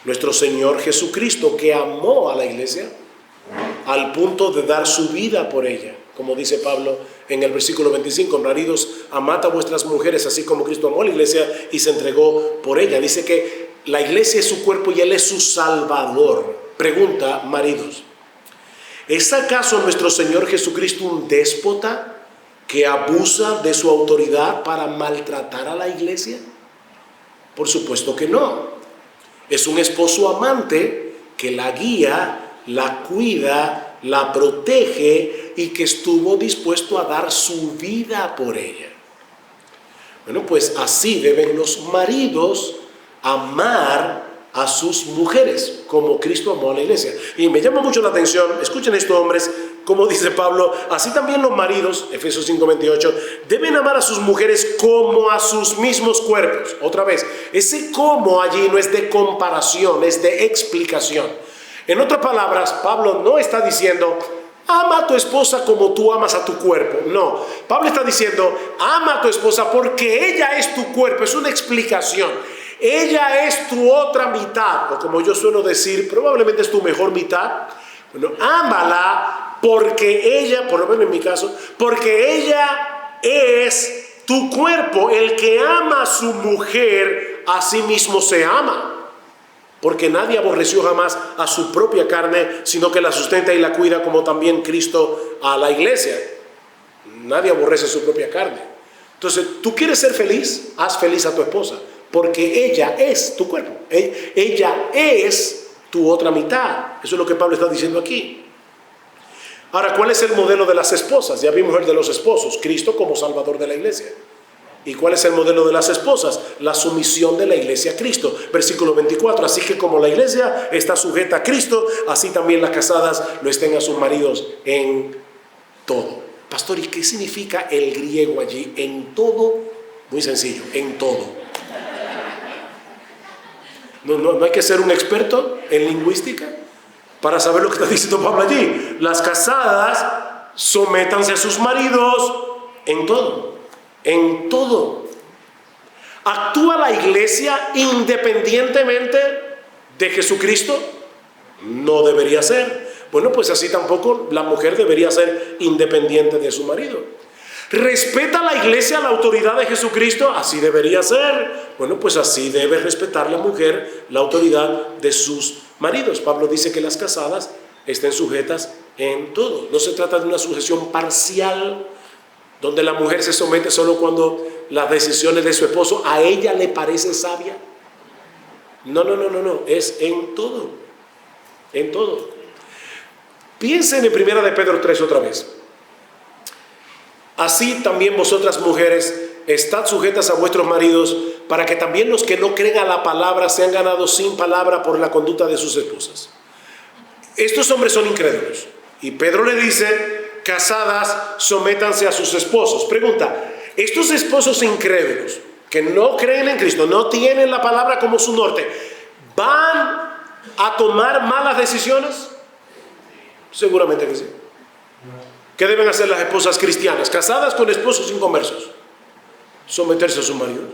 Nuestro Señor Jesucristo, que amó a la iglesia al punto de dar su vida por ella. Como dice Pablo en el versículo 25, maridos, amad a vuestras mujeres, así como Cristo amó a la iglesia y se entregó por ella. Dice que la iglesia es su cuerpo y él es su Salvador. Pregunta, maridos, ¿es acaso nuestro Señor Jesucristo un déspota que abusa de su autoridad para maltratar a la iglesia? Por supuesto que no. Es un esposo amante que la guía, la cuida, la protege y que estuvo dispuesto a dar su vida por ella. Bueno, pues así deben los maridos amar a sus mujeres, como Cristo amó a la iglesia. Y me llama mucho la atención, escuchen esto, hombres, como dice Pablo, así también los maridos, Efesios 5:28, deben amar a sus mujeres como a sus mismos cuerpos. Otra vez, ese como allí no es de comparación, es de explicación. En otras palabras, Pablo no está diciendo, ama a tu esposa como tú amas a tu cuerpo. No, Pablo está diciendo, ama a tu esposa porque ella es tu cuerpo. Es una explicación. Ella es tu otra mitad, o como yo suelo decir, probablemente es tu mejor mitad. Bueno, ámala porque ella, por lo menos en mi caso, porque ella es tu cuerpo. El que ama a su mujer, a sí mismo se ama. Porque nadie aborreció jamás a su propia carne, sino que la sustenta y la cuida, como también Cristo a la iglesia. Nadie aborrece su propia carne. Entonces, ¿tú quieres ser feliz? Haz feliz a tu esposa, porque ella es tu cuerpo. Ella es tu otra mitad. Eso es lo que Pablo está diciendo aquí. Ahora, ¿cuál es el modelo de las esposas? Ya vimos el de los esposos, Cristo como Salvador de la iglesia. ¿Y cuál es el modelo de las esposas? La sumisión de la iglesia a Cristo. Versículo 24, así que como la iglesia está sujeta a Cristo, así también las casadas lo estén a sus maridos en todo. Pastor, ¿y qué significa el griego allí? En todo, muy sencillo, en todo. No hay que ser un experto en lingüística para saber lo que está diciendo Pablo allí. Las casadas sométanse a sus maridos en todo. En todo. ¿Actúa la iglesia independientemente de Jesucristo? No debería ser. Bueno, pues así tampoco la mujer debería ser independiente de su marido. ¿Respeta la iglesia la autoridad de Jesucristo? Así debería ser. Bueno, pues así debe respetar la mujer la autoridad de sus maridos. Pablo dice que las casadas estén sujetas en todo. No se trata de una sujeción parcial, donde la mujer se somete solo cuando las decisiones de su esposo a ella le parecen sabias. No, es en todo. En todo. Piensen en 1 de Pedro 3 otra vez. Así también vosotras mujeres, estad sujetas a vuestros maridos, para que también los que no creen a la palabra sean ganados sin palabra por la conducta de sus esposas. Estos hombres son incrédulos. Y Pedro le dice, casadas, sométanse a sus esposos. Pregunta, estos esposos incrédulos, que no creen en Cristo, no tienen la palabra como su norte, ¿van a tomar malas decisiones? Seguramente que sí. ¿Qué deben hacer las esposas cristianas, casadas con esposos inconversos? Someterse a sus maridos,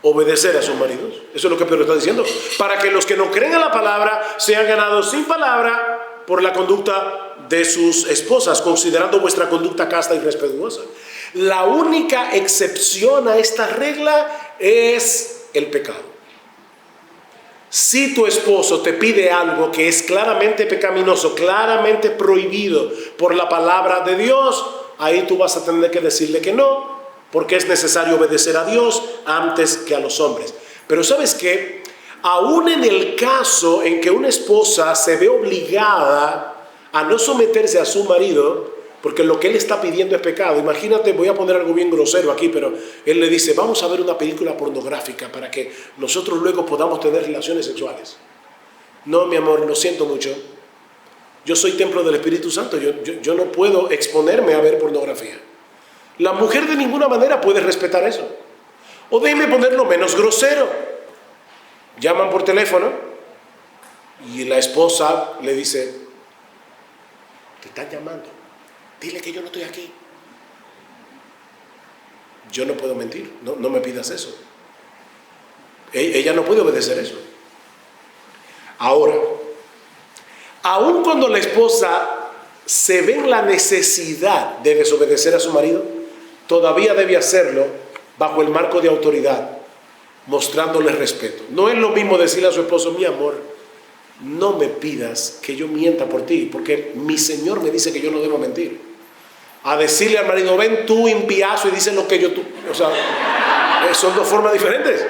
obedecer a sus maridos. Eso es lo que Pedro está diciendo. Para que los que no creen a la palabra sean ganados sin palabra por la conducta de sus esposas, considerando vuestra conducta casta y respetuosa. La única excepción a esta regla es el pecado. Si tu esposo te pide algo que es claramente pecaminoso, claramente prohibido por la palabra de Dios, ahí tú vas a tener que decirle que no, porque es necesario obedecer a Dios antes que a los hombres. Pero ¿sabes qué? Aún en el caso en que una esposa se ve obligada a no someterse a su marido, porque lo que él está pidiendo es pecado. Imagínate, voy a poner algo bien grosero aquí, pero él le dice, vamos a ver una película pornográfica para que nosotros luego podamos tener relaciones sexuales. No, mi amor, lo siento mucho. Yo soy templo del Espíritu Santo, yo no puedo exponerme a ver pornografía. La mujer de ninguna manera puede respetar eso. O déjeme ponerlo menos grosero. Llaman por teléfono y la esposa le dice, te están llamando. Dile que yo no estoy aquí. Yo no puedo mentir, no me pidas eso. Ella no puede obedecer eso. Ahora, aun cuando la esposa se ve en la necesidad de desobedecer a su marido, todavía debe hacerlo bajo el marco de autoridad, mostrándole respeto. No es lo mismo decirle a su esposo, mi amor, no me pidas que yo mienta por ti, porque mi Señor me dice que yo no debo mentir. A decirle al marido, ven tú impiazo y dice lo que yo tú. O sea, son dos formas diferentes.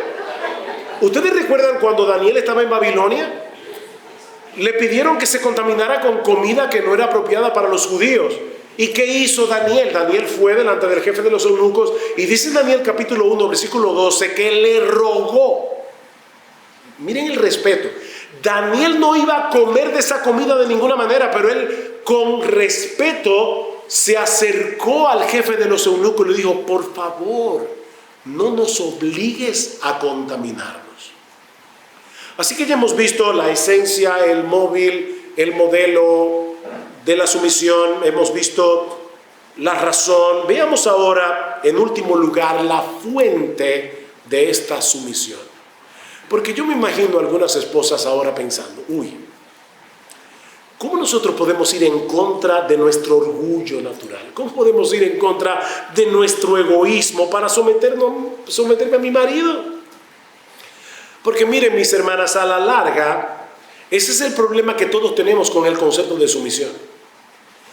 ¿Ustedes recuerdan cuando Daniel estaba en Babilonia? Le pidieron que se contaminara con comida que no era apropiada para los judíos. ¿Y qué hizo Daniel? Daniel fue delante del jefe de los eunucos y dice en Daniel capítulo 1, versículo 12, que le rogó. Miren el respeto. Daniel no iba a comer de esa comida de ninguna manera, pero él con respeto se acercó al jefe de los eunucos y le dijo: por favor, no nos obligues a contaminarnos. Así que ya hemos visto la esencia, el móvil, el modelo de la sumisión, hemos visto la razón. Veamos ahora, en último lugar, la fuente de esta sumisión. Porque yo me imagino a algunas esposas ahora pensando: uy, ¿cómo nosotros podemos ir en contra de nuestro orgullo natural? ¿Cómo podemos ir en contra de nuestro egoísmo para someterme a mi marido? Porque miren, mis hermanas, a la larga, ese es el problema que todos tenemos con el concepto de sumisión.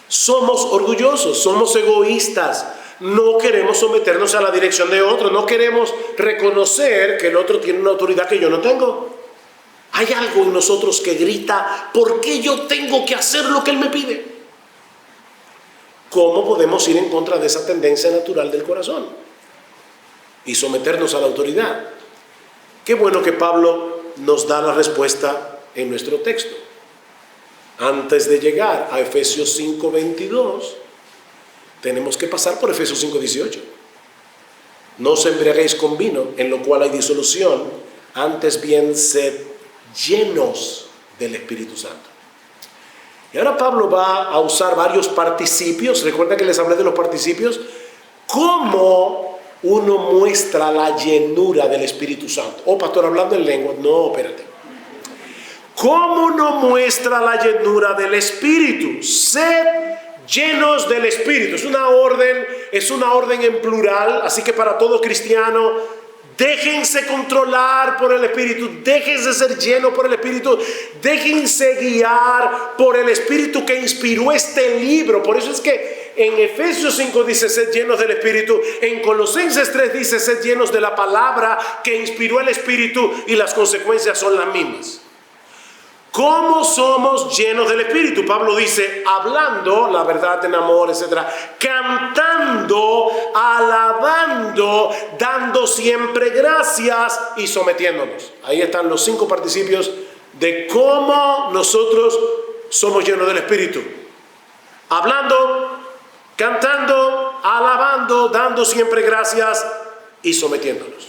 Somos orgullosos, somos egoístas, no queremos someternos a la dirección de otro, no queremos reconocer que el otro tiene una autoridad que yo no tengo. Hay algo en nosotros que grita: ¿por qué yo tengo que hacer lo que él me pide? ¿Cómo podemos ir en contra de esa tendencia natural del corazón y someternos a la autoridad? Qué bueno que Pablo nos da la respuesta en nuestro texto. Antes de llegar a Efesios 5:22, tenemos que pasar por Efesios 5:18. No os embriaguéis con vino, en lo cual hay disolución, antes bien sed llenos del Espíritu Santo. Y ahora Pablo va a usar varios participios. Recuerda que les hablé de los participios. ¿Cómo uno muestra la llenura del Espíritu Santo? Oh, pastor, hablando en lengua. No, espérate. ¿Cómo uno muestra la llenura del Espíritu? Sed llenos del Espíritu. Es una orden en plural, así que para todo cristiano, déjense controlar por el Espíritu, déjense ser llenos por el Espíritu, déjense guiar por el Espíritu que inspiró este libro. Por eso es que en Efesios 5 dice: sed llenos del Espíritu. En Colosenses 3 dice: sed llenos de la palabra que inspiró el Espíritu, y las consecuencias son las mismas. ¿Cómo somos llenos del Espíritu? Pablo dice: hablando la verdad en amor, etc. Cantando, alabando, dando siempre gracias y sometiéndonos. Ahí están los 5 participios de cómo nosotros somos llenos del Espíritu. Hablando, cantando, alabando, dando siempre gracias y sometiéndonos.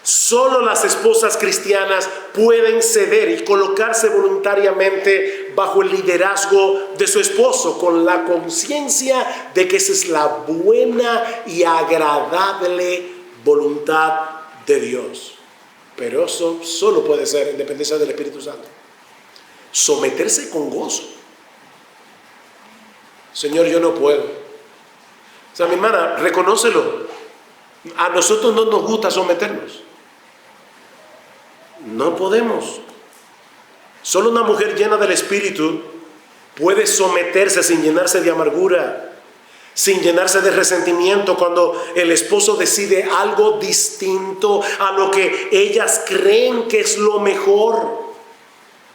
Solo las esposas cristianas pueden ceder y colocarse voluntariamente bajo el liderazgo de su esposo, con la conciencia de que esa es la buena y agradable voluntad de Dios. Pero eso solo puede ser en dependencia del Espíritu Santo. Someterse con gozo. Señor, yo no puedo. O sea, mi hermana, reconócelo. A nosotros no nos gusta someternos. No podemos. Solo una mujer llena del Espíritu puede someterse sin llenarse de amargura, sin llenarse de resentimiento cuando el esposo decide algo distinto a lo que ellas creen que es lo mejor,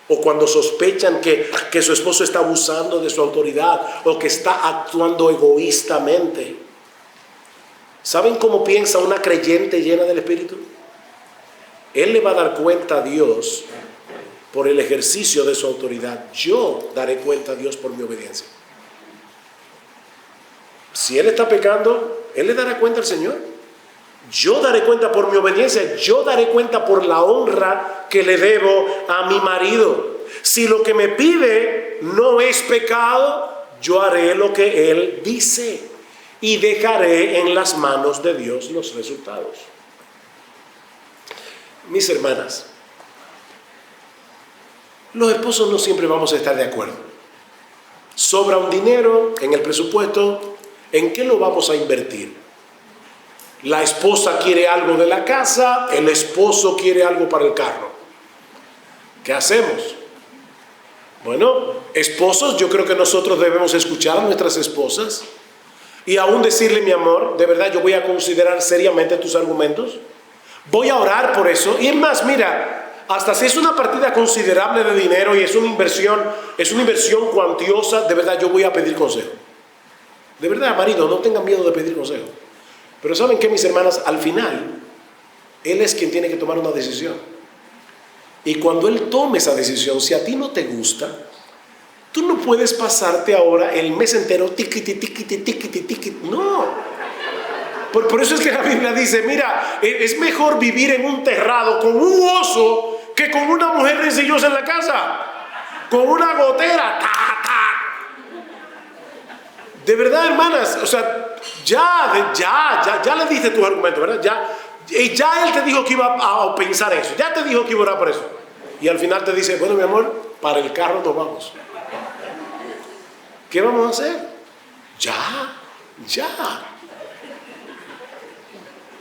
o cuando sospechan que su esposo está abusando de su autoridad o que está actuando egoístamente. ¿Saben cómo piensa una creyente llena del Espíritu? Él le va a dar cuenta a Dios por el ejercicio de su autoridad. Yo daré cuenta a Dios por mi obediencia. Si él está pecando, él le dará cuenta al Señor. Yo daré cuenta por mi obediencia. Yo daré cuenta por la honra que le debo a mi marido. Si lo que me pide no es pecado, yo haré lo que él dice y dejaré en las manos de Dios los resultados. Mis hermanas, los esposos no siempre vamos a estar de acuerdo. Sobra un dinero en el presupuesto, ¿en qué lo vamos a invertir? La esposa quiere algo de la casa, el esposo quiere algo para el carro. ¿Qué hacemos? Bueno, esposos, yo creo que nosotros debemos escuchar a nuestras esposas y aún decirle: mi amor, de verdad yo voy a considerar seriamente tus argumentos. Voy a orar por eso. Y es más, mira, hasta si es una partida considerable de dinero y es una inversión cuantiosa, de verdad yo voy a pedir consejo. De verdad, marido, no tengan miedo de pedir consejo. Pero ¿saben qué, mis hermanas? Al final, él es quien tiene que tomar una decisión. Y cuando Él tome esa decisión, si a ti no te gusta, tú no puedes pasarte ahora el mes entero tiquiti, tiquiti, tiquiti, tiquiti. No. Por eso es que la Biblia dice, mira, es mejor vivir en un terrado con un oso que con una mujer rencillosa en la casa, con una gotera. ¡Ta, ta! De verdad, hermanas, o sea, ya le diste tus argumentos, ¿verdad? Ya Él te dijo que iba a pensar eso, ya te dijo que iba a orar por eso. Y al final te dice, bueno, mi amor, para el carro nos vamos. ¿Qué vamos a hacer? Ya.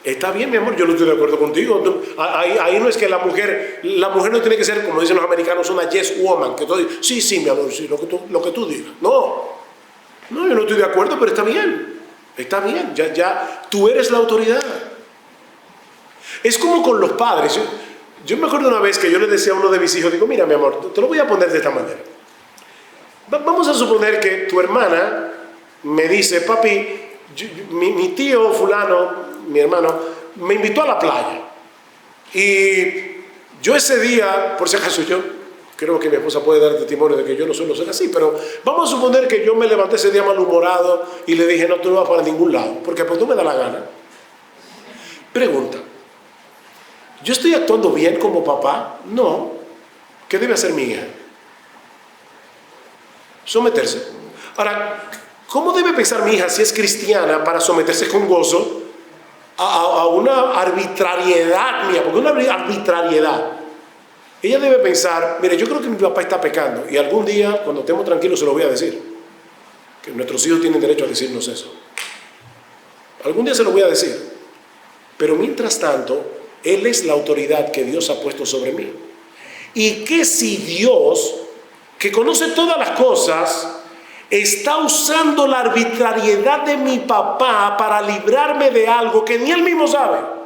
Está bien, mi amor, yo no estoy de acuerdo contigo. Ahí no es que la mujer no tiene que ser, como dicen los americanos, una yes woman, que todo, sí, mi amor, sí, lo que tú digas. No, yo no estoy de acuerdo, pero está bien, ya, tú eres la autoridad. Es como con los padres. Yo me acuerdo una vez que yo le decía a uno de mis hijos, digo, mira, mi amor, te lo voy a poner de esta manera. Vamos a suponer que tu hermana me dice, papi, mi tío fulano, mi hermano, me invitó a la playa. Y yo ese día, por si acaso yo creo que mi esposa puede dar testimonio de que yo no suelo ser así, pero vamos a suponer que yo me levanté ese día malhumorado y le dije, no, tú no vas para ningún lado, porque pues no me da la gana. Pregunta, ¿yo estoy actuando bien como papá? No. ¿Qué debe hacer mi hija? Someterse. Ahora, ¿cómo debe pensar mi hija si es cristiana para someterse con gozo a una arbitrariedad mía? Porque una arbitrariedad. Ella debe pensar, mire, yo creo que mi papá está pecando y algún día, cuando estemos tranquilos, se lo voy a decir. Que nuestros hijos tienen derecho a decirnos eso. Algún día se lo voy a decir. Pero mientras tanto, Él es la autoridad que Dios ha puesto sobre mí. Y que si Dios, que conoce todas las cosas, está usando la arbitrariedad de mi papá para librarme de algo que ni él mismo sabe.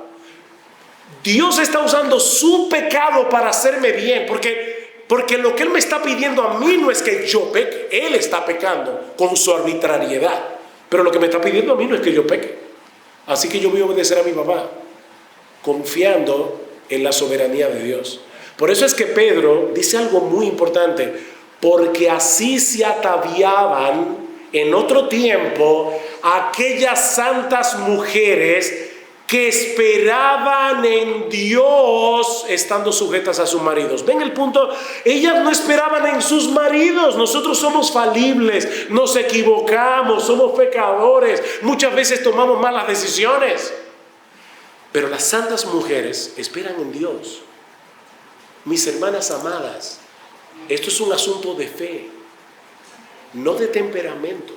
Dios está usando su pecado para hacerme bien, porque lo que Él me está pidiendo a mí no es que yo peque. Él está pecando con su arbitrariedad, pero lo que me está pidiendo a mí no es que yo peque. Así que yo voy a obedecer a mi papá, confiando en la soberanía de Dios. Por eso es que Pedro dice algo muy importante, porque así se ataviaban en otro tiempo aquellas santas mujeres que esperaban en Dios estando sujetas a sus maridos. ¿Ven el punto? Ellas no esperaban en sus maridos. Nosotros somos falibles, nos equivocamos, somos pecadores, muchas veces tomamos malas decisiones. Pero las santas mujeres esperan en Dios. Mis hermanas amadas, esto es un asunto de fe, no de temperamento.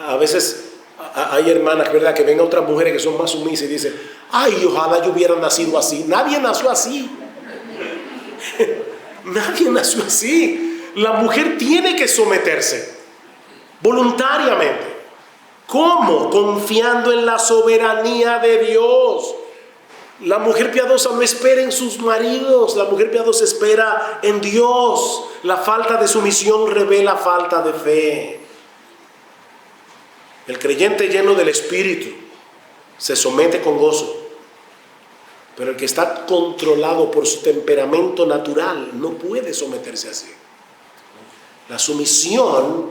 A veces hay hermanas, ¿verdad?, que ven a otras mujeres que son más sumisas y dicen, ay, ojalá yo hubiera nacido así. Nadie nació así. Nadie nació así. La mujer tiene que someterse voluntariamente. ¿Cómo? Confiando en la soberanía de Dios. La mujer piadosa no espera en sus maridos, la mujer piadosa espera en Dios. La falta de sumisión revela falta de fe. El creyente lleno del Espíritu se somete con gozo, pero el que está controlado por su temperamento natural no puede someterse así. La sumisión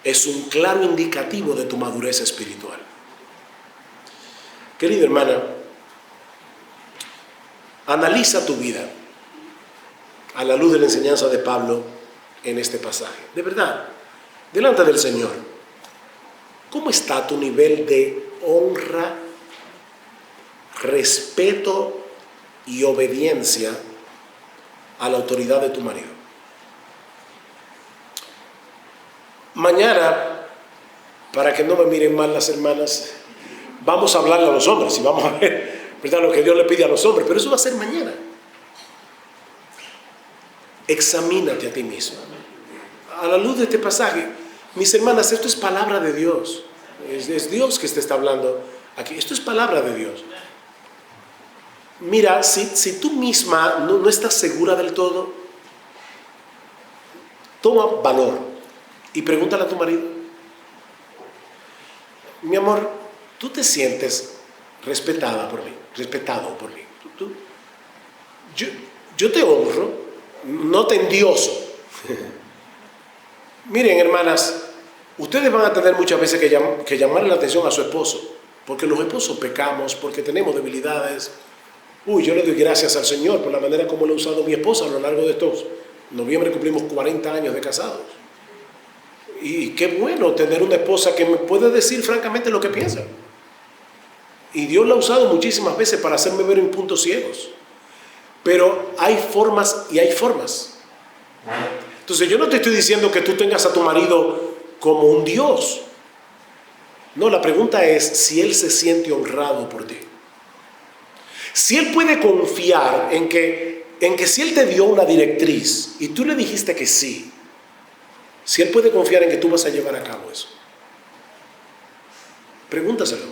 es un claro indicativo de tu madurez espiritual. Querida hermana, analiza tu vida a la luz de la enseñanza de Pablo en este pasaje. De verdad, delante del Señor, ¿cómo está tu nivel de honra, respeto y obediencia a la autoridad de tu marido? Mañana, para que no me miren mal las hermanas, vamos a hablarle a los hombres y vamos a ver, ¿verdad?, lo que Dios le pide a los hombres, pero eso va a ser mañana. Examínate a ti mismo. A la luz de este pasaje, mis hermanas, esto es palabra de Dios. Es Dios que te está hablando aquí. Esto es palabra de Dios. Mira, si tú misma no estás segura del todo, toma valor y pregúntale a tu marido. Mi amor, ¿tú te sientes respetada por mí? Respetado por mí. Yo te honro, no te endioso. Miren, hermanas, ustedes van a tener muchas veces que llamarle la atención a su esposo, porque los esposos pecamos, porque tenemos debilidades. Yo le doy gracias al Señor por la manera como lo ha usado mi esposa a lo largo de estos. En noviembre cumplimos 40 años de casados. Y qué bueno tener una esposa que me puede decir francamente lo que piensa. Y Dios la ha usado muchísimas veces para hacerme ver en puntos ciegos. Pero hay formas y hay formas. Entonces yo no te estoy diciendo que tú tengas a tu marido como un Dios. No, la pregunta es si él se siente honrado por ti. Si él puede confiar en que si él te dio una directriz y tú le dijiste que sí, si él puede confiar en que tú vas a llevar a cabo eso. Pregúntaselo.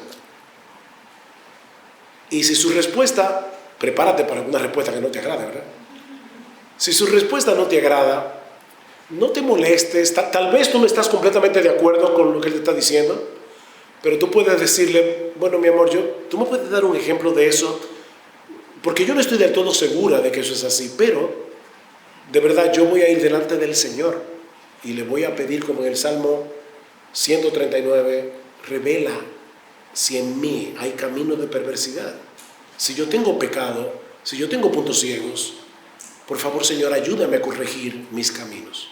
Y si su respuesta, prepárate para una respuesta que no te agrade, ¿verdad? Si su respuesta no te agrada, no te molestes. Tal vez tú no estás completamente de acuerdo con lo que él te está diciendo, pero tú puedes decirle, bueno, mi amor, tú me puedes dar un ejemplo de eso, porque yo no estoy del todo segura de que eso es así, pero de verdad yo voy a ir delante del Señor y le voy a pedir, como en el Salmo 139, revela si en mí hay camino de perversidad. Si yo tengo pecado, si yo tengo puntos ciegos, por favor, Señor, ayúdame a corregir mis caminos.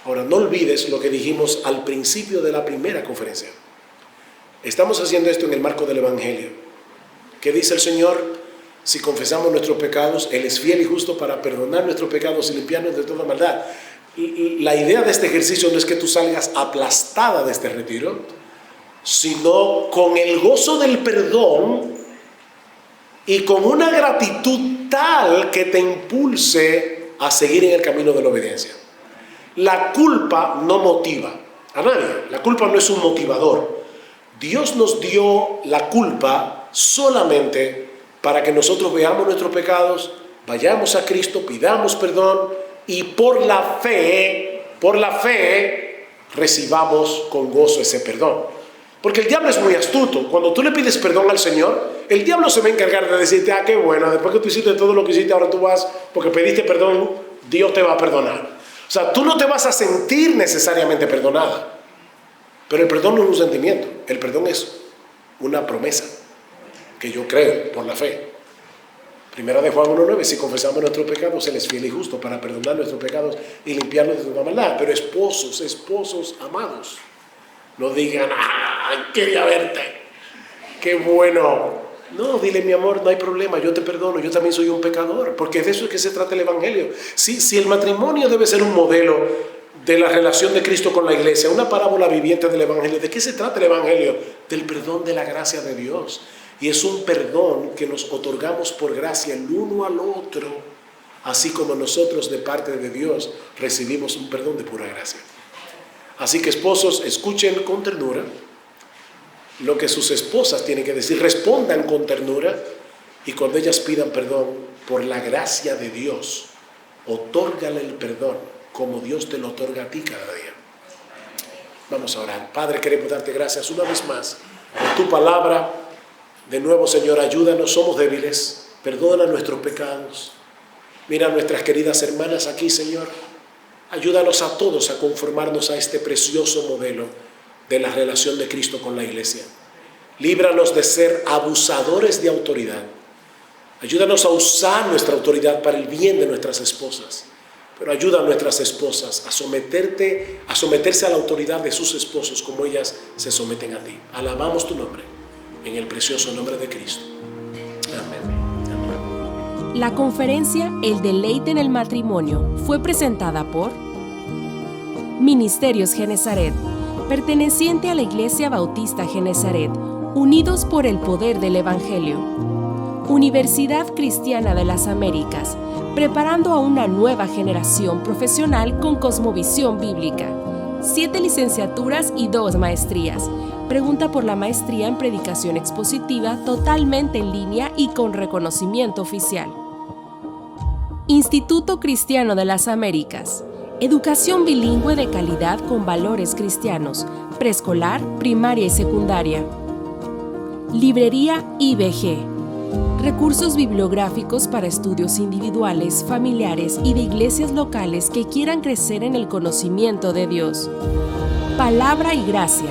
Ahora, no olvides lo que dijimos al principio de la primera conferencia. Estamos haciendo esto en el marco del Evangelio. ¿Qué dice el Señor? Si confesamos nuestros pecados, Él es fiel y justo para perdonar nuestros pecados y limpiarnos de toda maldad. La idea de este ejercicio no es que tú salgas aplastada de este retiro, sino con el gozo del perdón y con una gratitud tal que te impulse a seguir en el camino de la obediencia. La culpa no motiva a nadie. La culpa no es un motivador. Dios nos dio la culpa solamente para que nosotros veamos nuestros pecados, vayamos a Cristo, pidamos perdón y por la fe, recibamos con gozo ese perdón. Porque el diablo es muy astuto. Cuando tú le pides perdón al Señor, el diablo se va a encargar de decirte, qué bueno, después que tú hiciste todo lo que hiciste, ahora tú vas, porque pediste perdón, Dios te va a perdonar. O sea, tú no te vas a sentir necesariamente perdonada. Pero el perdón no es un sentimiento, el perdón es una promesa que yo creo por la fe. Primera de Juan 1:9, si confesamos nuestros pecados, Él es fiel y justo para perdonar nuestros pecados y limpiarnos de toda maldad. Pero esposos amados, no digan, quería verte, qué bueno. No, dile, mi amor, no hay problema, yo te perdono, yo también soy un pecador, porque de eso es que se trata el Evangelio. Si el matrimonio debe ser un modelo de la relación de Cristo con la iglesia, una parábola viviente del Evangelio, ¿de qué se trata el Evangelio? Del perdón de la gracia de Dios. Y es un perdón que nos otorgamos por gracia el uno al otro, así como nosotros de parte de Dios recibimos un perdón de pura gracia. Así que esposos, escuchen con ternura lo que sus esposas tienen que decir, respondan con ternura y cuando ellas pidan perdón, por la gracia de Dios, otórgale el perdón como Dios te lo otorga a ti cada día. Vamos a orar. Padre, queremos darte gracias una vez más por tu palabra. De nuevo, Señor, ayúdanos, somos débiles, perdona nuestros pecados. Mira a nuestras queridas hermanas aquí, Señor. Ayúdanos a todos a conformarnos a este precioso modelo de la relación de Cristo con la iglesia. Líbranos de ser abusadores de autoridad. Ayúdanos a usar nuestra autoridad para el bien de nuestras esposas. Pero ayuda a nuestras esposas a someterse a la autoridad de sus esposos como ellas se someten a ti. Alabamos tu nombre. En el precioso nombre de Cristo. Amén. La conferencia El deleite en el matrimonio fue presentada por Ministerios Genesaret, perteneciente a la Iglesia Bautista Genesaret, unidos por el poder del Evangelio. Universidad Cristiana de las Américas, preparando a una nueva generación profesional con cosmovisión bíblica. 7 licenciaturas y 2 maestrías. Pregunta por la maestría en predicación expositiva totalmente en línea y con reconocimiento oficial. Instituto Cristiano de las Américas. Educación bilingüe de calidad con valores cristianos. Preescolar, primaria y secundaria. Librería IBG. Recursos bibliográficos para estudios individuales, familiares y de iglesias locales que quieran crecer en el conocimiento de Dios. Palabra y Gracia,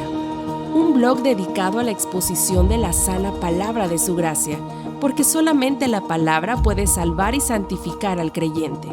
un blog dedicado a la exposición de la sana palabra de su gracia, porque solamente la palabra puede salvar y santificar al creyente.